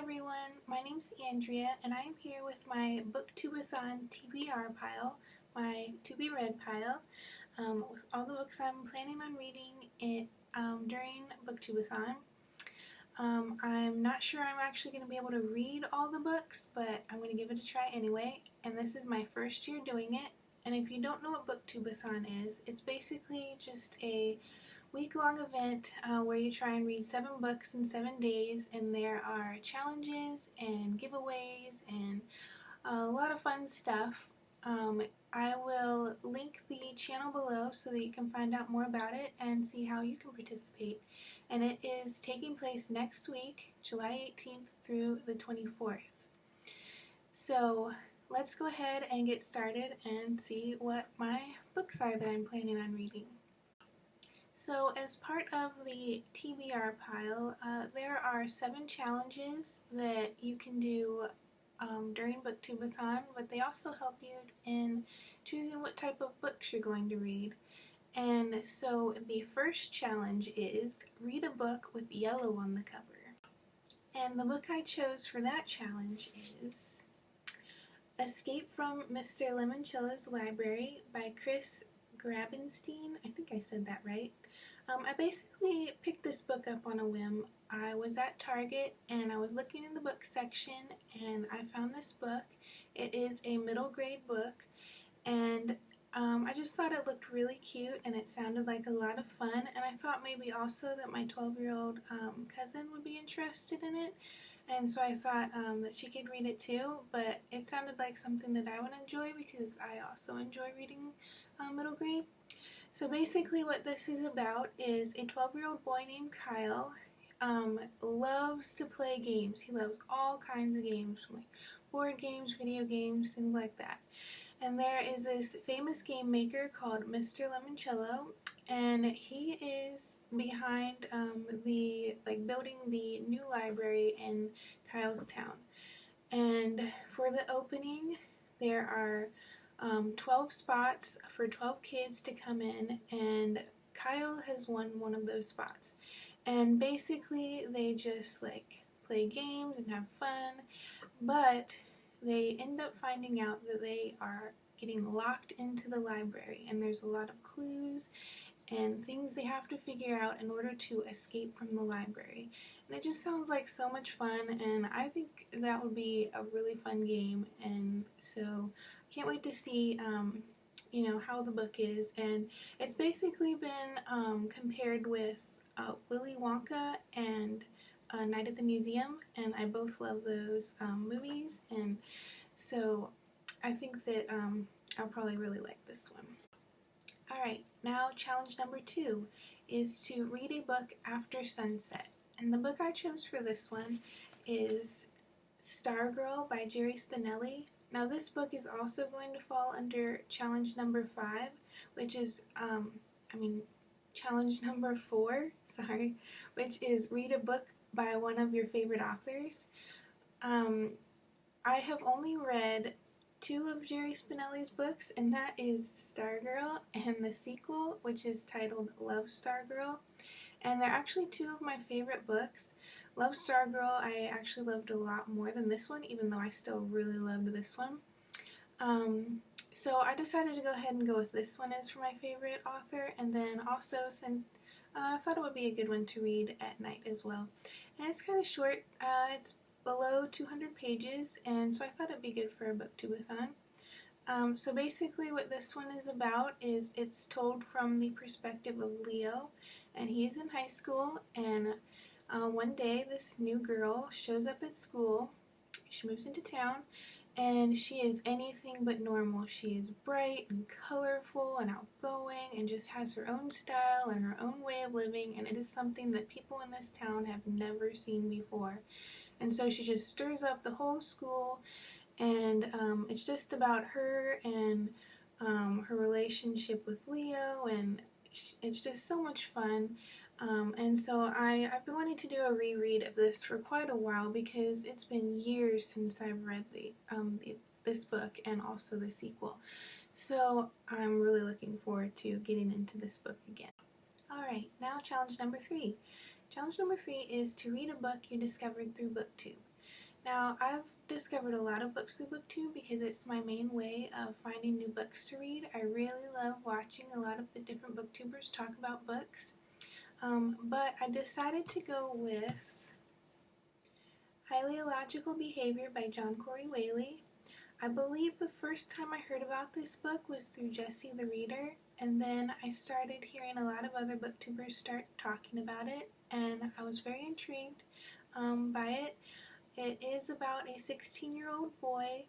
everyone, my name's Andrea and I am here with my Booktube-a-thon TBR pile, my to be read pile, with all the books I'm planning on reading during Booktube-a-thon. I'm not sure I'm actually going to be able to read all the books, but I'm going to give it a try anyway, and this is my first year doing it. And if you don't know what Booktube-a-thon is, it's basically just a week-long event where you try and read 7 books in 7 days, and there are challenges and giveaways and a lot of fun stuff. I will link the channel below so that you can find out more about it and see how you can participate. And it is taking place next week, July 18th through the 24th. So let's go ahead and get started and see what my books are that I'm planning on reading. So as part of the TBR pile, there are 7 challenges that you can do during Booktube-a-thon, but they also help you in choosing what type of books you're going to read. And so the first challenge is read a book with yellow on the cover. And the book I chose for that challenge is Escape from Mr. Limoncello's Library by Chris Grabenstein. I think I said that right. I basically picked this book up on a whim. I was at Target and I was looking in the book section and I found this book. It is a middle grade book, and I just thought it looked really cute and it sounded like a lot of fun, and I thought maybe also that my 12-year-old cousin would be interested in it, and so I thought that she could read it too, but it sounded like something that I would enjoy because I also enjoy reading middle grade. So basically what this is about is a 12-year-old boy named Kyle loves to play games. He loves all kinds of games, like board games, video games, things like that. And there is this famous game maker called Mr. Limoncello, and he is behind building the new library in Kyle's town. And for the opening, there are 12 spots for 12 kids to come in, and Kyle has won one of those spots. And basically they just play games and have fun, but they end up finding out that they are getting locked into the library, and there's a lot of clues and things they have to figure out in order to escape from the library. And it just sounds like so much fun, and I think that would be a really fun game, and so I can't wait to see how the book is. And it's basically been compared with Willy Wonka and Night at the Museum, and I both love those movies, and so I think that I'll probably really like this one. Alright, now challenge number 2 is to read a book after sunset. And the book I chose for this one is Stargirl by Jerry Spinelli. Now this book is also going to fall under challenge number 5, which is, challenge number 4, which is read a book by one of your favorite authors. I have only read 2 of Jerry Spinelli's books, and that is Stargirl and the sequel, which is titled Love Stargirl. And they're actually 2 of my favorite books. Love Stargirl I actually loved a lot more than this one, even though I still really loved this one. So I decided to go ahead and go with this one as for my favorite author, and then also since I thought it would be a good one to read at night as well. And it's kind of short. It's below 200 pages, and so I thought it'd be good for a Booktube-a-thon. So basically what this one is about is it's told from the perspective of Leo, and he's in high school, and one day this new girl shows up at school. She moves into town, and she is anything but normal. She is bright and colorful and outgoing and just has her own style and her own way of living, and it is something that people in this town have never seen before. And so she just stirs up the whole school, and it's just about her and her relationship with Leo, and it's just so much fun. And so I've been wanting to do a reread of this for quite a while because it's been years since I've read this book and also the sequel. So I'm really looking forward to getting into this book again. Alright, now challenge number 3. Challenge number 3 is to read a book you discovered through Booktube. Now, I've discovered a lot of books through Booktube because it's my main way of finding new books to read. I really love watching a lot of the different booktubers talk about books, but I decided to go with Highly Illogical Behavior by John Corey Whaley. I believe the first time I heard about this book was through Jessie the Reader, and then I started hearing a lot of other booktubers start talking about it, and I was very intrigued by it. It is about a 16-year-old boy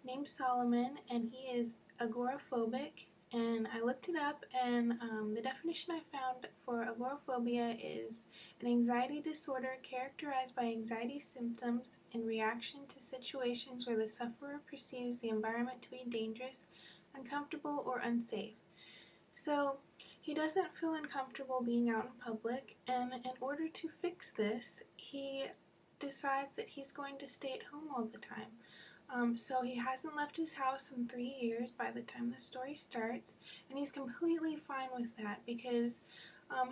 named Solomon, and he is agoraphobic. And I looked it up, and the definition I found for agoraphobia is an anxiety disorder characterized by anxiety symptoms in reaction to situations where the sufferer perceives the environment to be dangerous, uncomfortable, or unsafe. So he doesn't feel uncomfortable being out in public, and in order to fix this, he decides that he's going to stay at home all the time. So he hasn't left his house in 3 years by the time the story starts, and he's completely fine with that because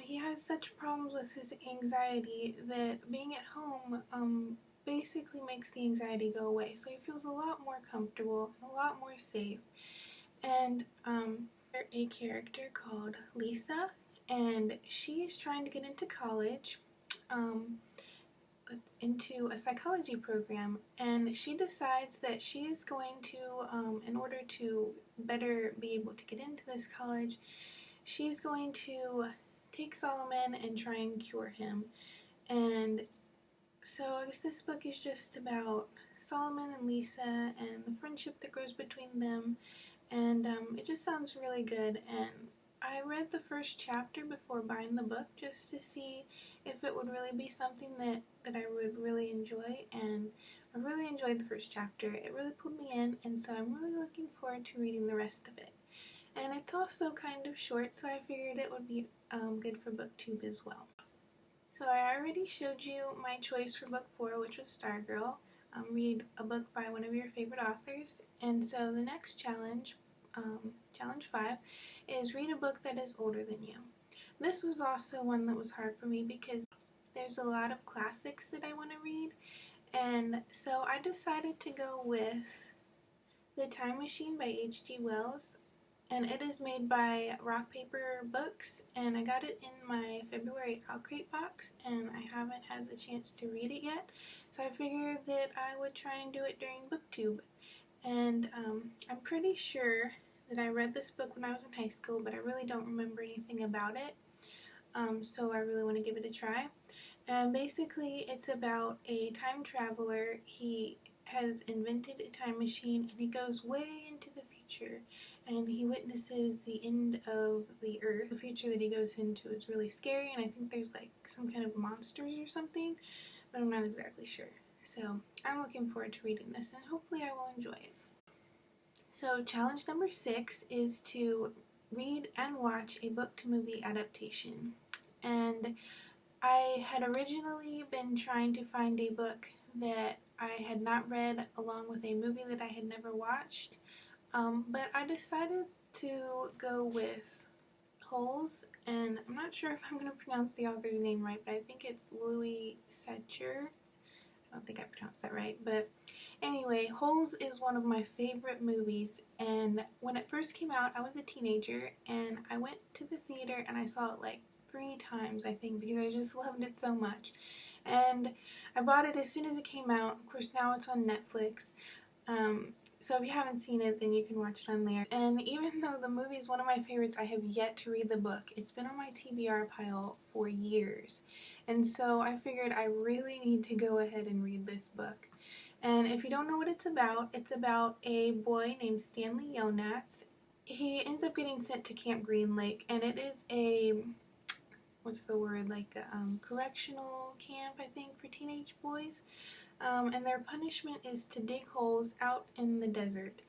he has such problems with his anxiety that being at home basically makes the anxiety go away. So he feels a lot more comfortable and a lot more safe. And a character called Lisa, and she is trying to get into college. Into a psychology program, and she decides that she is going to, in order to better be able to get into this college, she's going to take Solomon and try and cure him. And so I guess this book is just about Solomon and Lisa and the friendship that grows between them, and it just sounds really good. And I read the first chapter before buying the book just to see if it would really be something that I would really enjoy, and I really enjoyed the first chapter. It really pulled me in, and so I'm really looking forward to reading the rest of it. And it's also kind of short, so I figured it would be good for BookTube as well. So I already showed you my choice for book 4, which was Stargirl. Read a book by one of your favorite authors. And so the next challenge, challenge 5, is read a book that is older than you. This was also one that was hard for me because there's a lot of classics that I want to read, and so I decided to go with The Time Machine by H.G. Wells, and it is made by Rock Paper Books, and I got it in my February Outcrate box, and I haven't had the chance to read it yet, so I figured that I would try and do it during BookTube. And I'm pretty sure that I read this book when I was in high school, but I really don't remember anything about it, so I really want to give it a try. And basically it's about a time traveler. He has invented a time machine, and he goes way into the future, and he witnesses the end of the earth. The future that he goes into is really scary, and I think there's like some kind of monsters or something, but I'm not exactly sure. So I'm looking forward to reading this, and hopefully I will enjoy it. So challenge number 6 is to read and watch a book to movie adaptation. And I had originally been trying to find a book that I had not read along with a movie that I had never watched, but I decided to go with Holes, and I'm not sure if I'm going to pronounce the author's name right, but I think it's Louis Setcher. I don't think I pronounced that right, but anyway, Holes is one of my favorite movies, and when it first came out, I was a teenager, and I went to the theater and I saw it like 3 times, I think, because I just loved it so much. And I bought it as soon as it came out. Of course, now it's on Netflix. So if you haven't seen it, then you can watch it on there. And even though the movie is one of my favorites, I have yet to read the book. It's been on my TBR pile for years. And so I figured I really need to go ahead and read this book. And if you don't know what it's about a boy named Stanley Yelnats. He ends up getting sent to Camp Green Lake, and it is a, what's the word, like a correctional camp, I think, for teenage boys. And their punishment is to dig holes out in the desert.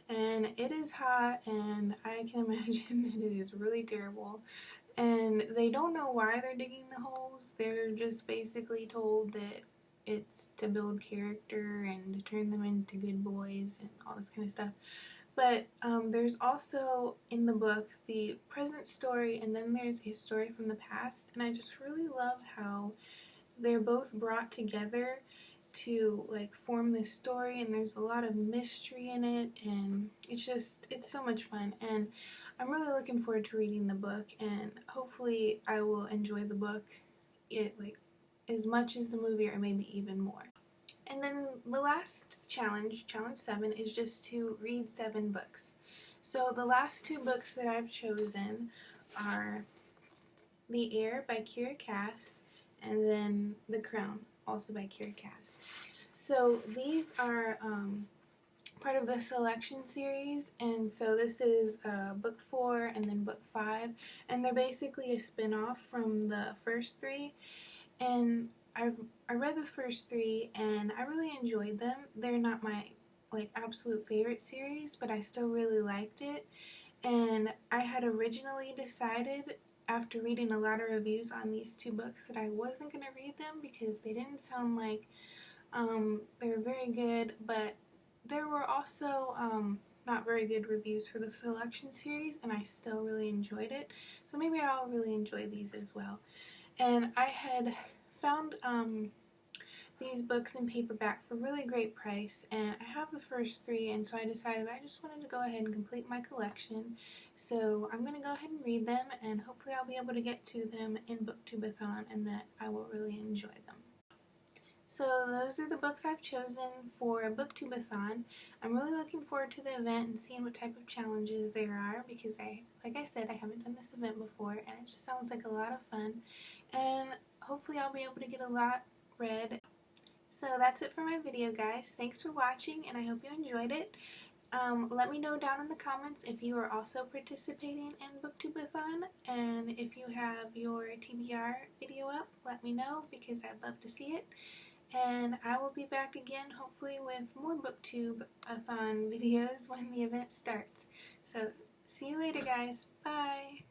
And it is hot, and I can imagine that it is really terrible. And they don't know why they're digging the holes. They're just basically told that it's to build character and to turn them into good boys and all this kind of stuff. But there's also in the book the present story, and then there's a story from the past, and I just really love how they're both brought together to like form this story, and there's a lot of mystery in it, and it's so much fun, and I'm really looking forward to reading the book, and hopefully I will enjoy the book like as much as the movie, or maybe even more. And then the last challenge, challenge 7, is just to read 7 books. So the last 2 books that I've chosen are The Heir by Kiera Cass, and then The Crown, also by Kiera Cass. So these are part of the selection series, and so this is book 4 and then book 5, and they're basically a spin-off from the first 3, and I read the first 3 and I really enjoyed them. They're not my like absolute favorite series, but I still really liked it, and I had originally decided after reading a lot of reviews on these 2 books that I wasn't going to read them because they didn't sound like they were very good, but there were also not very good reviews for the selection series, and I still really enjoyed it, so maybe I'll really enjoy these as well. And I had found these books in paperback for a really great price, and I have the first 3, and so I decided I just wanted to go ahead and complete my collection. So I'm going to go ahead and read them, and hopefully I'll be able to get to them in Booktube-a-thon, and that I will really enjoy them. So those are the books I've chosen for Booktube-a-thon. I'm really looking forward to the event and seeing what type of challenges there are, because like I said, I haven't done this event before, and it just sounds like a lot of fun, and hopefully I'll be able to get a lot read. So that's it for my video, guys. Thanks for watching, and I hope you enjoyed it. Let me know down in the comments if you are also participating in Booktube-a-thon, and if you have your TBR video up, let me know because I'd love to see it. And I will be back again, hopefully with more Booktube-a-thon videos when the event starts. So see you later, guys. Bye!